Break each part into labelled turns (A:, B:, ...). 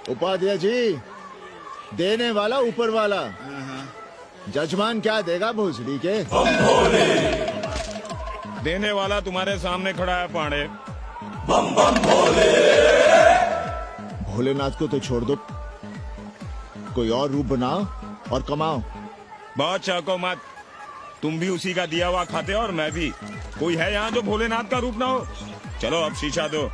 A: उपाध्याय जी, देने वाला ऊपर वाला। जजमान क्या देगा भोसड़ी के?
B: देने वाला तुम्हारे सामने खड़ा है पांडे।
A: भोलेनाथ को तो छोड़ दो, कोई और रूप बनाओ और कमाओ।
B: बहुत चाको मत, तुम भी उसी का दिया हुआ खाते हो और मैं भी। कोई है यहाँ जो भोलेनाथ का रूप ना हो? चलो अब शीशा दो।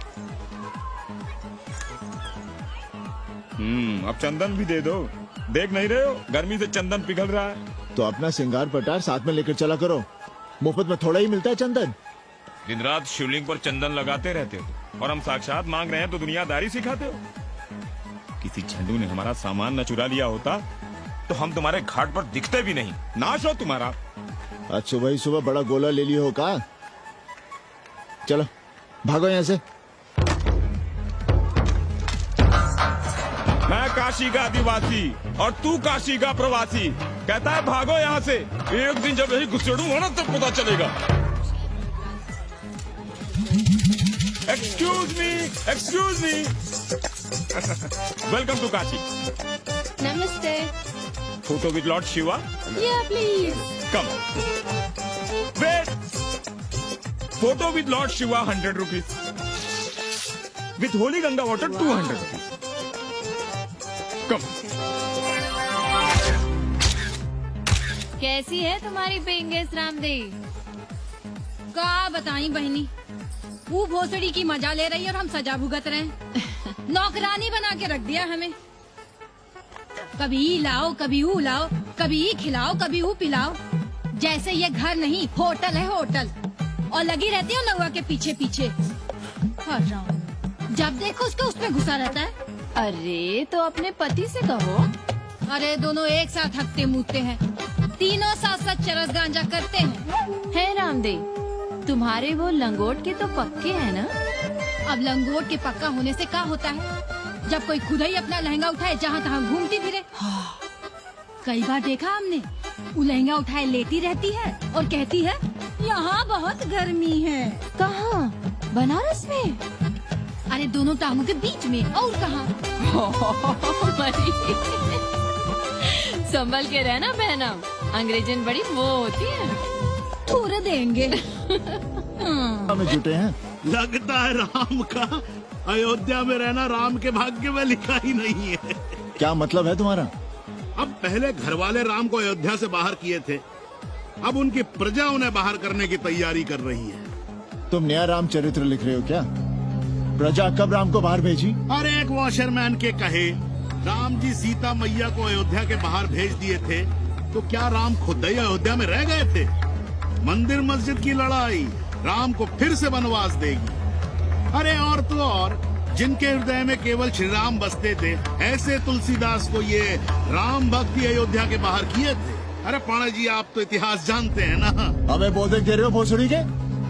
B: अब चंदन भी दे दो। देख नहीं रहे हो गर्मी से चंदन पिघल रहा है।
A: तो अपना सिंगार पटार साथ में लेकर चला करो, मुफ्त में थोड़ा ही मिलता है चंदन।
B: दिन रात शिवलिंग पर चंदन लगाते रहते हो और हम साक्षात मांग रहे हैं तो दुनियादारी सिखाते हो। किसी झंडू ने हमारा सामान न चुरा लिया होता तो हम तुम्हारे घाट पर दिखते भी नहीं। नाश हो तुम्हारा।
A: आज सुबह ही सुबह बड़ा गोला ले लियो हो का? चलो भागो यहाँ से।
B: मैं काशी का आदिवासी और तू काशी का प्रवासी। कहता है भागो यहाँ से। एक दिन जब यही घुसेड़ूंगा ना तब पता चलेगा। Excuse me welcome to Kashi.
C: नमस्ते।
B: Photo with Lord Shiva.
C: Please
B: come wait. Photo with Lord Shiva 100 rupees. With holy Ganga water 200 rupees. Come.
C: कैसी है तुम्हारी पेंगेस रामदेव?
D: का बताई बहनी, वो भोसड़ी की मजा ले रही है और हम सजा भुगत रहे हैं। नौकरानी बना के रख दिया हमें। कभी ई लाओ, कभी वो लाओ, कभी ई खिलाओ, कभी वो पिलाओ। जैसे ये घर नहीं होटल है, होटल। और लगी रहती है नौवा के पीछे पीछे। जब देखो उसको उसमें घुसा रहता है।
C: अरे तो अपने पति से कहो।
D: अरे दोनों एक साथ हकते मुँहते हैं, तीनों साथ साथ चरस गांजा करते हैं।
C: है रामदेव, तुम्हारे वो लंगोट के तो पक्के हैं ना?
D: अब लंगोट के पक्का होने से क्या होता है? जब कोई खुद ही अपना लहंगा उठाए जहाँ तहाँ घूमती फिरे। कई बार देखा हमने, वो लहंगा उठाए लेटी रहती है और कहती है यहाँ बहुत गर्मी है।
C: कहाँ? बनारस में?
D: अरे दोनों टांगों के बीच में। और कहाँ?
C: संभल के रहना बहना, अंग्रेजन बड़ी वो होती है।
D: थोड़े देंगे।
A: हमें जुटे हैं।
E: लगता है राम का अयोध्या में रहना राम के भाग्य में लिखा ही नहीं है।
A: क्या मतलब है तुम्हारा?
E: अब पहले घर वाले राम को अयोध्या से बाहर किए थे, अब उनकी प्रजा उन्हें बाहर करने की तैयारी कर रही है।
A: तुम नया रामचरित्र लिख रहे हो क्या? प्रजा कब राम को बाहर भेजी?
E: और एक वॉशरमैन के कहे राम जी सीता मैया को अयोध्या के बाहर भेज दिए थे, तो क्या राम खुद ही अयोध्या में रह गए थे? मंदिर मस्जिद की लड़ाई राम को फिर से वनवास देगी। अरे और तो और, जिनके हृदय में केवल श्री राम बसते थे, ऐसे तुलसीदास को ये राम भक्ति अयोध्या के बाहर किए थे। अरे पाणा जी, आप तो इतिहास जानते हैं ना।
A: हमें बोलते दे रहे हो भोसड़ी के?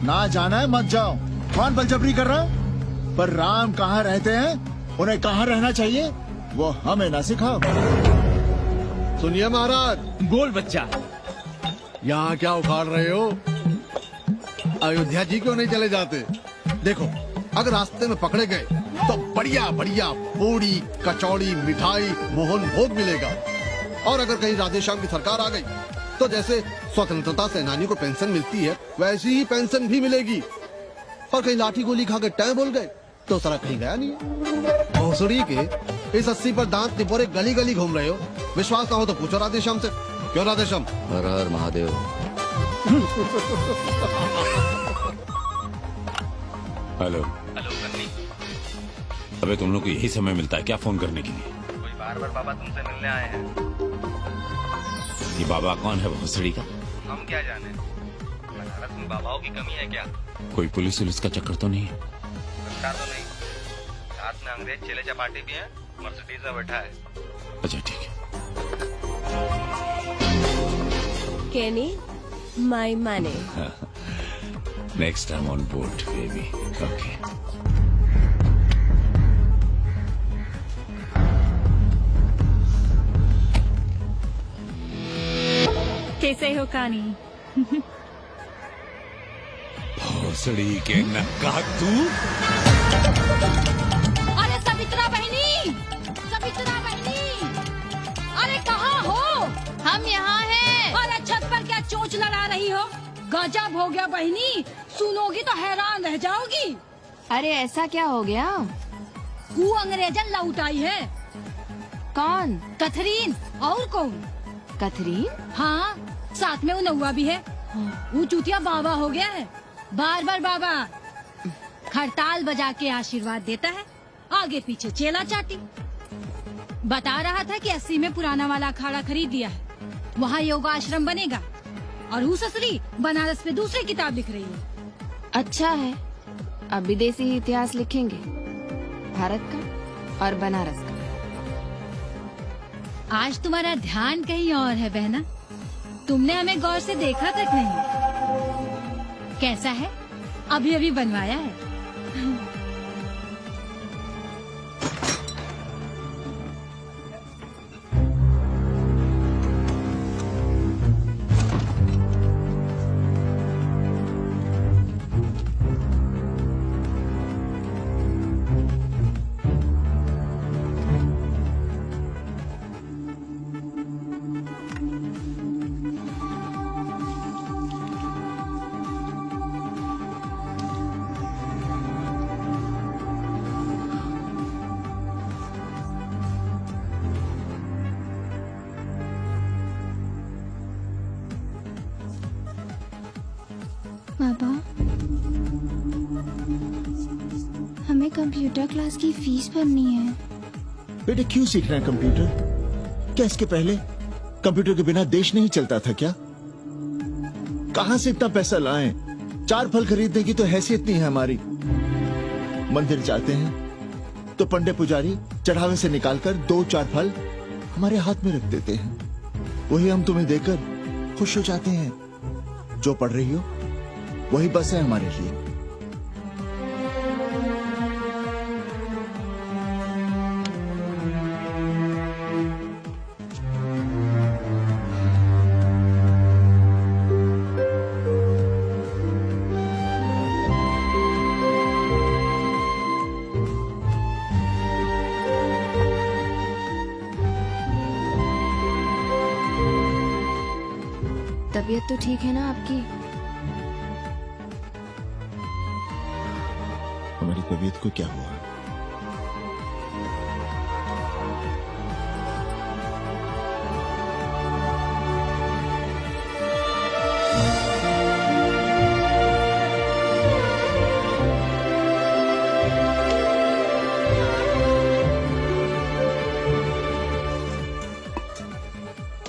A: ना जाना है मत जाओ। कौन बलजबरी कर रहा है? पर राम कहाँ रहते हैं, उन्हें कहाँ रहना चाहिए, वो हमें ना सिखाओ।
F: सुनिए महाराज।
G: बोल बच्चा।
F: यहाँ क्या उखाड़ रहे हो? अयोध्या जी क्यों नहीं चले जाते? देखो, अगर रास्ते में पकड़े गए तो बढ़िया बढ़िया पूड़ी कचौड़ी मिठाई मोहन भोग मिलेगा। और अगर कहीं राधेश्याम की सरकार आ गई तो जैसे स्वतंत्रता सेनानी को पेंशन मिलती है, वैसी ही पेंशन भी मिलेगी। और कहीं लाठी गोली खा के टै बोल गए तो सारा कहीं गया नहीं है। भोसड़ी के इस 80 पर दांत टिपोरे गली गली घूम रहे हो। विश्वास ना हो तो पूछो राधेश्याम से। क्यों राधेश्याम?
H: हर हर महादेव।
B: हेलो
G: कन्नी,
B: अबे तुम लोग को यही समय मिलता है क्या फोन करने के लिए?
G: कोई बार बार बाबा तुमसे मिलने आए हैं।
B: ये बाबा कौन है भोसड़ी का?
G: हम क्या जाने, बनारस में बाबाओं की कमी है क्या?
B: कोई पुलिस वुलिस का चक्कर तो नहीं है?
G: सरकार तो नहीं, साथ में अंग्रेज चेले चपाटे भी हैं, मर्सिडीज में बैठा है।
B: अच्छा ठीक है।
I: Kenny, my money.
B: Next time on board, baby. Okay.
D: कैसे हो कानी?
B: भोसड़ी के नक्का तू।
D: अरे सवित्रा बहनी, गजब हो गया बहनी, सुनोगी तो हैरान रह जाओगी।
C: अरे ऐसा क्या हो गया?
D: वो अंग्रेजन लौट आई है।
C: कौन?
D: कथरीन, और कौन?
C: कथरीन?
D: हाँ, साथ में वो नौवा भी है। वो चूतिया बाबा हो गया है, बार बार बाबा। खड़ताल बजा के आशीर्वाद देता है, आगे पीछे चेला चाटी। बता रहा था कि 80 में पुराना वाला अखाड़ा खरीद लिया है, वहाँ योगा आश्रम बनेगा। और वो ससुरी बनारस पे दूसरी किताब लिख रही है।
C: अच्छा है, अब विदेशी इतिहास लिखेंगे, भारत का और बनारस का।
D: आज तुम्हारा ध्यान कहीं और है बहना, तुमने हमें गौर से देखा तक नहीं। कैसा है? अभी अभी बनवाया है।
H: पापा, हमें कंप्यूटर क्लास की फीस भरनी है।
A: बेटे क्यों सीखना है कंप्यूटर? क्या इसके पहले कंप्यूटर के बिना देश नहीं चलता था क्या? कहां से इतना पैसा लाएं? 4 फल खरीदने की तो हैसियत नहीं है हमारी। मंदिर जाते हैं तो पंडे पुजारी चढ़ावे से निकालकर 2-4 फल हमारे हाथ में रख देते हैं, वही हम तुम्हें देकर खुश हो जाते हैं। जो पढ़ रही हो वही बस है हमारे लिए।
C: तबीयत तो ठीक है ना आपकी?
A: हमारी तबीयत को क्या हुआ?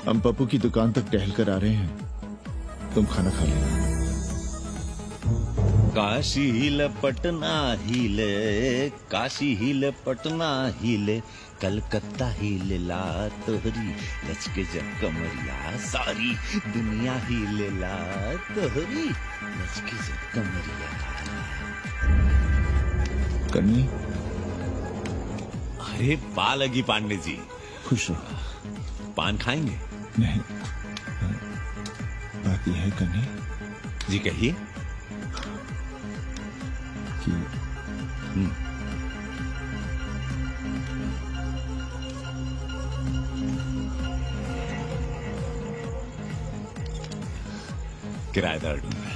A: हम पप्पू की दुकान तक टहल कर आ रहे हैं, तुम खाना खा लेना।
J: काशी हिले पटना हिले, काशी हिले पटना हिले, कलकत्ता हिले ला तोहरी लचके जब कमरिया, सारी दुनिया हिले ला तोहरी लचके जब कमरिया।
A: कन्नी,
J: अरे पा लगी पांडे जी।
A: खुश रहो।
J: पान खाएंगे?
A: नहीं, बात यह है कन्नी
J: जी, कहिए।
A: कि
J: किराएदार ढूंढना है।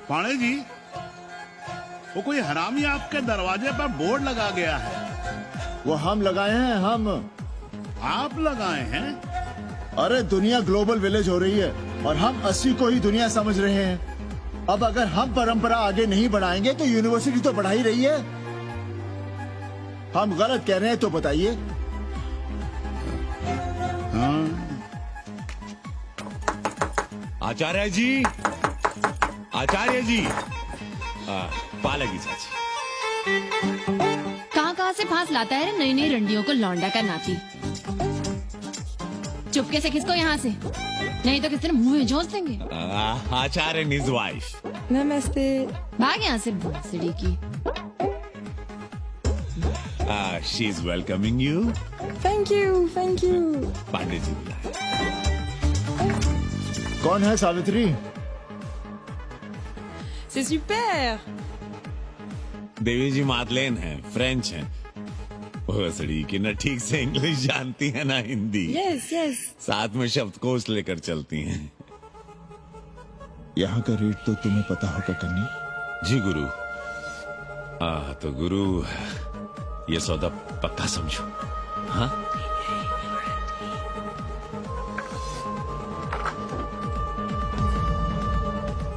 E: पाणे जी, वो कोई हरामी आपके दरवाजे पर बोर्ड लगा गया है।
A: वो हम लगाए हैं, हम।
E: आप लगाए हैं?
A: अरे दुनिया ग्लोबल विलेज हो रही है और हम 80 को ही दुनिया समझ रहे हैं। अब अगर हम परंपरा आगे नहीं बढ़ाएंगे तो यूनिवर्सिटी तो बढ़ा ही रही है। हम गलत कह रहे हैं तो बताइए।
E: हाँ।
J: आचार्य जी, आचार्य जी, पालगी चाची।
C: कहाँ से फांस लाता है रे नई नई रंडियों को लौंडा का नाती। चुपके से खिसको यहाँ से, नहीं तो किसी ने मुंह में झोंस देंगे।
J: आचार्य and his wife।
I: नमस्ते।
C: भाग यहाँ से भोसड़ी की।
J: She is welcoming you.
I: Thank you, thank you.
J: Pandey ji बुलाए।
A: कौन है सावित्री?
I: C'est super।
J: देवी जी मादलेन है, फ्रेंच है। भोसड़ी की न ठीक से इंग्लिश जानती है ना हिंदी।
I: Yes yes.
J: साथ में शब्दकोश लेकर चलती हैं।
A: यहाँ का रेट तो तुम्हें पता होगा कन्नी।
J: जी गुरु। तो गुरु ये सौदा पक्का समझो। हाँ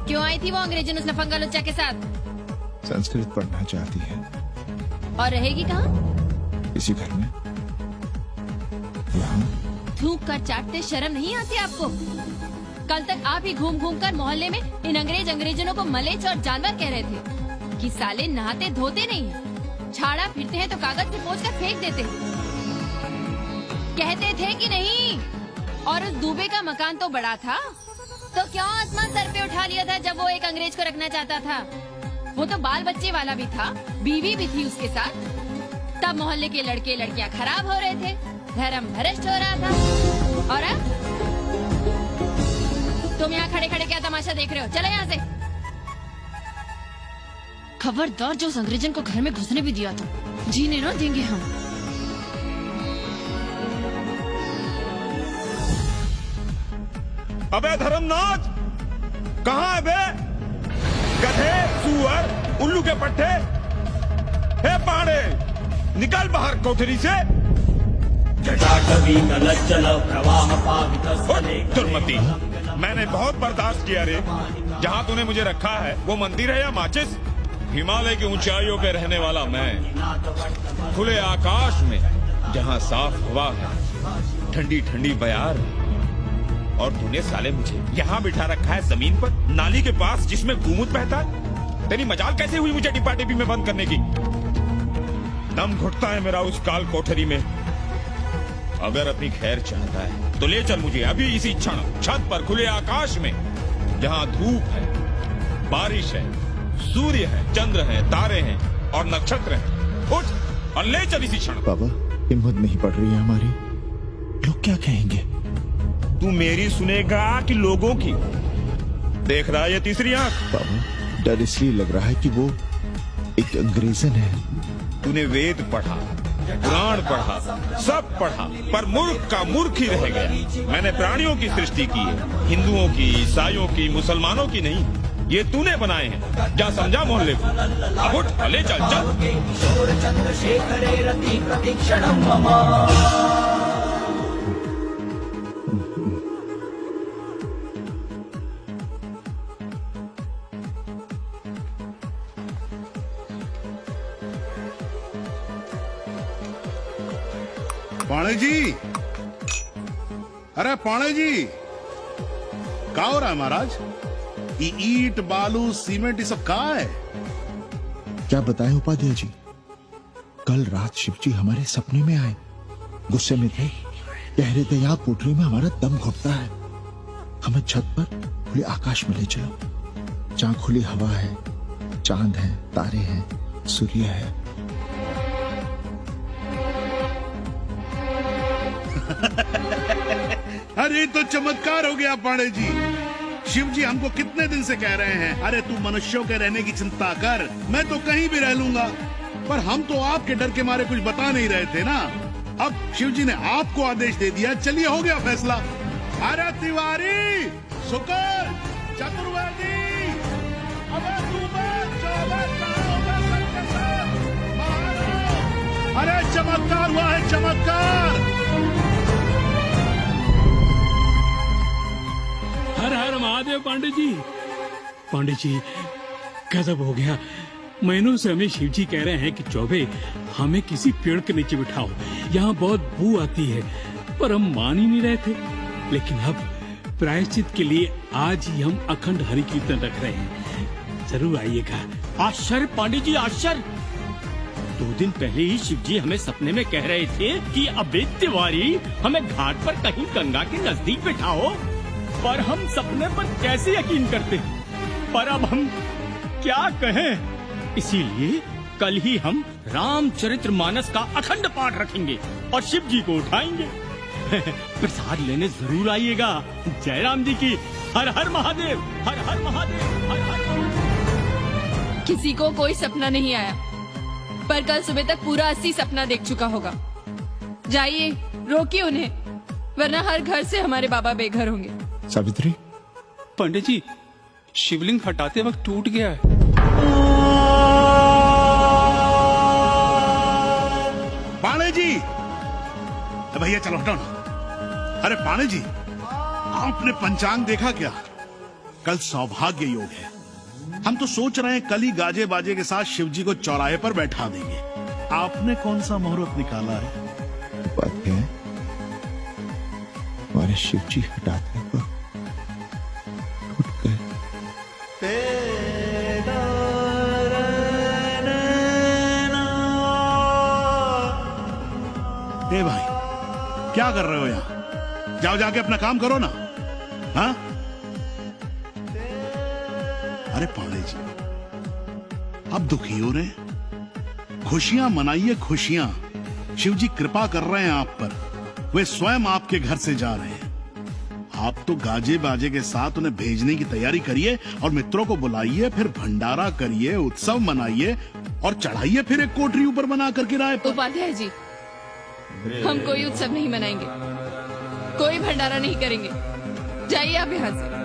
C: क्यों आई थी वो अंग्रेजन उस लफंगा लुच्चा के साथ?
A: संस्कृत पढ़ना चाहती है।
C: और रहेगी कहाँ?
A: इसी घर में, यहाँ।
C: थूक कर चाटते शर्म नहीं आती आपको? कल तक आप ही घूम घूम कर मोहल्ले में इन अंग्रेजनों को मलेच और जानवर कह रहे थे कि साले नहाते धोते नहीं हैं। छाड़ा फिरते हैं तो कागज से पोंछ कर फेंक देते हैं। कहते थे कि नहीं? और उस दूबे का मकान तो बड़ा था, तो क्यों आसमान सर पे उठा लिया था जब वो एक अंग्रेज को रखना चाहता था? वो तो बाल बच्चे वाला भी था, बीवी भी थी उसके साथ। तब मोहल्ले के लड़के लड़कियां खराब हो रहे थे, धर्म भ्रष्ट हो रहा था। और अब तुम यहाँ खड़े खड़े क्या तमाशा देख रहे हो? चलो यहाँ से। खबरदार, जो उस अंग्रेजन को घर में घुसने भी दिया था, जीने न देंगे हम।
B: अबे धर्मनाथ, कहाँ है बे? गधे, सुअर, उल्लू के पट्टे। हे पांडे, निकल बाहर कोठरी से। दुर्मति, मैंने बहुत बर्दाश्त किया रे। जहाँ तूने मुझे रखा है वो मंदिर है या माचिस? हिमालय की ऊंचाइयों पे रहने वाला मैं, खुले आकाश में जहाँ साफ हवा है, ठंडी ठंडी बयार, और तूने साले मुझे यहाँ बिठा रखा है जमीन पर, नाली के पास जिसमें गोमूत्र बहता है। तेरी मजाल कैसे हुई मुझे डिब्बा डिब्बी में बंद करने की? दम घुटता है मेरा उस काल कोठरी में। अगर अपनी खैर चाहता है तो ले चल मुझे अभी इसी क्षण छत पर, खुले आकाश में, जहाँ धूप है, बारिश है, सूर्य है, चंद्र है, तारे हैं और नक्षत्र हैं। उठ और ले चल इसी क्षण।
A: बाबा, हिम्मत नहीं पड़ रही है हमारी। लोग क्या कहेंगे?
B: तू मेरी सुनेगा कि लोगों की? देख रहा है ये तीसरी आंख?
A: बाबा, डर इसलिए लग रहा है कि वो एक अंग्रेजन है।
B: तूने वेद पढ़ा, पुराण पढ़ा, सब पढ़ा, पर मूर्ख का मूर्ख ही रह गया। मैंने प्राणियों की सृष्टि की है, हिंदुओं की, ईसाइयों की, मुसलमानों की नहीं। ये तूने बनाए हैं। जा समझा मोहल्ले को। अब उठ, ले चल चल।
E: पाणे जी, अरे पाणे जी, क्या हो रहा है महाराज? ये ईट, बालू, सीमेंट, ये सब कहाँ है?
A: क्या बताएं उपाध्याय जी, कल रात शिवजी हमारे सपने में आए। गुस्से में थे, कह रहे थे यहाँ कोठरी में हमारा दम घुटता है, हमें छत पर खुले आकाश में ले चलो, जहाँ खुली हवा है, चांद है, तारे हैं, सूर्य है।
E: अरे तो चमत्कार हो गया पाणे जी। शिव जी हमको कितने दिन से कह रहे हैं, अरे तू मनुष्यों के रहने की चिंता कर, मैं तो कहीं भी रह लूंगा। पर हम तो आपके डर के मारे कुछ बता नहीं रहे थे ना। अब शिव जी ने आपको आदेश दे दिया, चलिए हो गया फैसला। अरे तिवारी, शुक्र, चतुर्वेदी, अबे तू अरे चमत्कार हुआ है, चमत्कार।
K: हर हर महादेव पांडे जी। पांडे जी, गजब हो गया। महीनों से हमें शिव जी कह रहे हैं कि चौबे हमें किसी पेड़ के नीचे बिठाओ, यहाँ बहुत बू आती है, पर हम मान ही नहीं रहे थे। लेकिन अब प्रायश्चित के लिए आज ही हम अखंड हरि कीर्तन रख रहे हैं, जरूर आइएगा।
L: आश्चर्य पांडे जी, आश्चर्य। 2 दिन पहले ही शिव जी हमें सपने में कह रहे थे कि अबे तिवारी, हमें घाट पर कहीं गंगा के नजदीक बिठाओ, पर हम सपने पर कैसे यकीन करते। पर अब हम क्या कहें, इसीलिए कल ही हम रामचरितमानस का अखंड पाठ रखेंगे और शिव जी को उठाएंगे। प्रसाद लेने जरूर आइएगा। जय राम जी की। हर हर महादेव, हर हर महादेव, हर हर महादेव।
C: किसी को कोई सपना नहीं आया, पर कल सुबह तक पूरा 80 सपना देख चुका होगा। जाइए, रोकिए उन्हें, वरना हर घर से हमारे बाबा बेघर होंगे।
A: सावित्री,
K: पंडित जी, शिवलिंग हटाते वक्त टूट गया है।
E: पाणे जी, भैया चलो हटो ना। अरे पाणे जी, आपने पंचांग देखा क्या? कल सौभाग्य योग है। हम तो सोच रहे हैं कल ही गाजे बाजे के साथ शिव जी को चौराहे पर बैठा देंगे। आपने कौन सा मुहूर्त निकाला है?
A: बात है हमारे शिव जी हटाते वक्त टूट गए।
E: ए भाई, क्या कर रहे हो यहाँ? जाओ जाके अपना काम करो ना। हाँ? अरे पाणे जी, अब दुखी हो रहे हैं? खुशियां मनाइए, खुशियां। शिव जी कृपा कर रहे हैं आप पर। वे स्वयं आपके घर से जा रहे हैं। आप तो गाजे बाजे के साथ उन्हें भेजने की तैयारी करिए और मित्रों को बुलाइए, फिर भंडारा करिए, उत्सव मनाइए और चढ़ाइए फिर एक कोठरी ऊपर बना कर किराए पर।
C: उपाध्याय जी, हम कोई उत्सव नहीं मनाएंगे, कोई भंडारा नहीं करेंगे। जाइए आप यहाँ से।